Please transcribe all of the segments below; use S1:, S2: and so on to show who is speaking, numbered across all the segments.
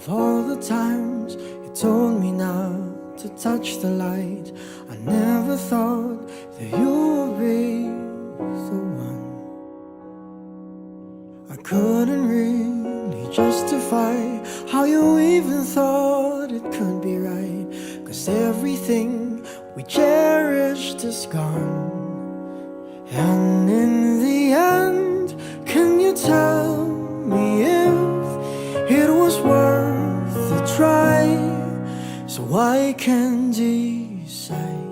S1: Of all the times you told me not to touch the light, I never thought that you would be the one. I couldn't really justify how you even thought it could be right, 'cause everything we cherished is gone. And in the end, can you tell me if it was worth the try, so I can decide?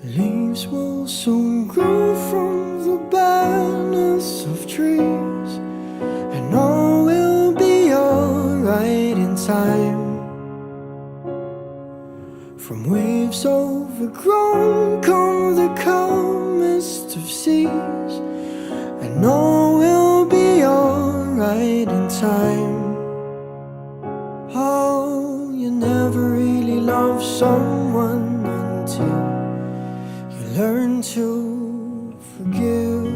S1: Leaves will soon grow from the barrenness of trees, and all will be alright in time. From waves overgrown come the calmest of seas, and all will be alright in time. Oh, you never really love someone until you learn to forgive.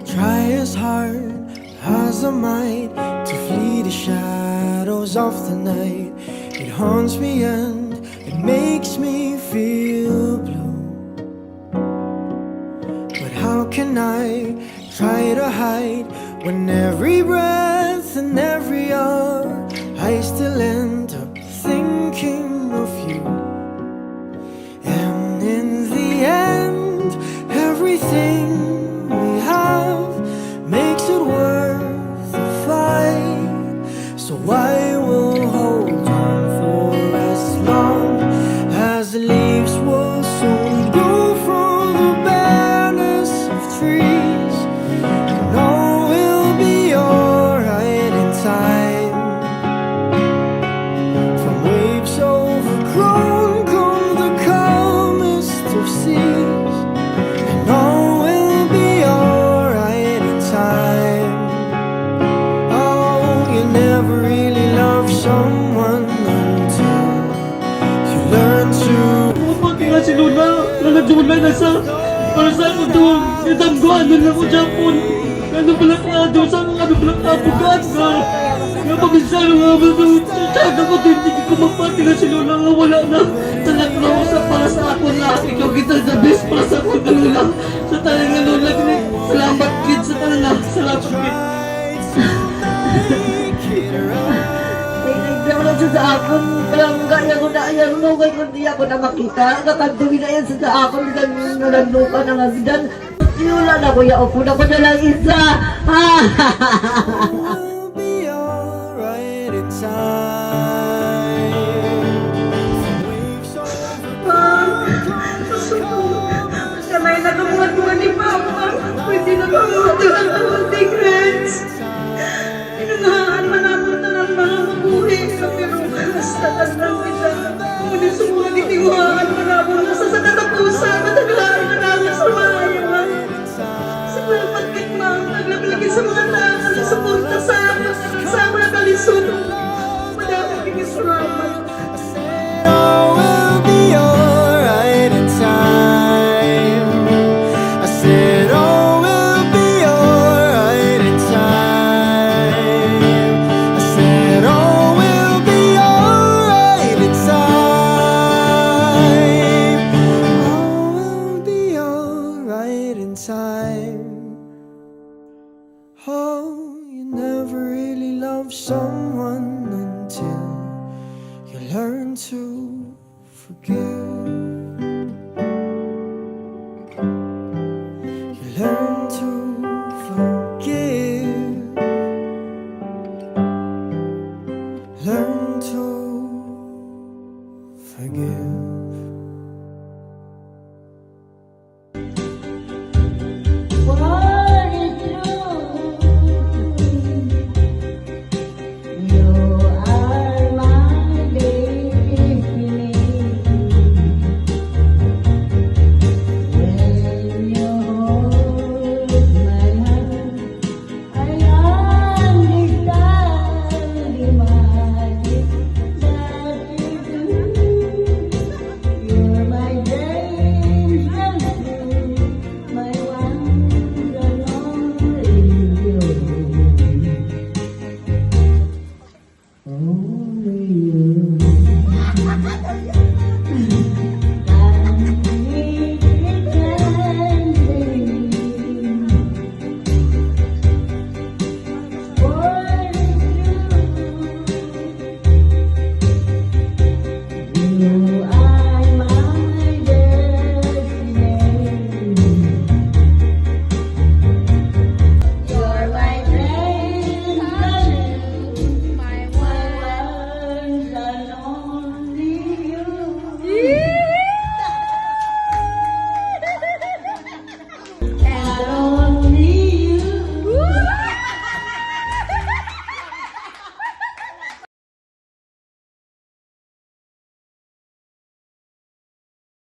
S1: Try as hard as I might to flee the shadows of the night. It haunts me and it makes me feel blue. But how can I try to hide when every breath and every hour I still end up thinking of you? And in the end, everything we have makes it worth the fight. So I will hold on for as long as the leaves will soon grow from the barrenness of trees, and all will be alright in time. From waves overgrown come the calmest of seas, and all will be alright in time. Oh, you never really love someone until you learn to.
S2: Pati nga si Luna, nalagdulay na sa para sa ako doon. Itangguan na ako dyan po. Ano pala ka doon sa mga ano pala kapugat nga. Nga pabinsan nga ba doon. Tsaka ko doon, hindi ko magpati nga si Luna nga wala na. Talag na ako sa para sa ako na. Ikaw kita the best para sa ako na Luna. Sa talang nga Luna, salamat kid sa talang nga. Salamat kid.
S3: Wala sa akon, parang gaya ko na yan, lugay ko di ako na makita. Nakagdawin na yan sa akon, nalanluka na nga bidan. Wala na kuya, upo na ko na lang isa.
S1: We'll be alright in time. Waves
S3: Kamay na kamuha-tuha ni Papa. Pwede na kamuha-tuha ng mga friends. Inunahaan man ako na ng mga mabuhi. Pero basta lang kita. Ngunit sa mga nitiwaan man ako nasa sa katapusan. Mataglaan man ako sa mayaman. Sa mga pagkitmang naglaglagin sa mga tao na suporta sa akin. Sa mga kalisod. Madaming kinisuraman.
S1: all will be alright in time. I said all will be alright in time. I said all will be alright in time. All will be alright in time. Oh, you never really love someone until you learn to forgive. You learn to forgive. Learn to forgive.
S4: What is true? You are my destiny. When you hold my hand, I understand the magic Glory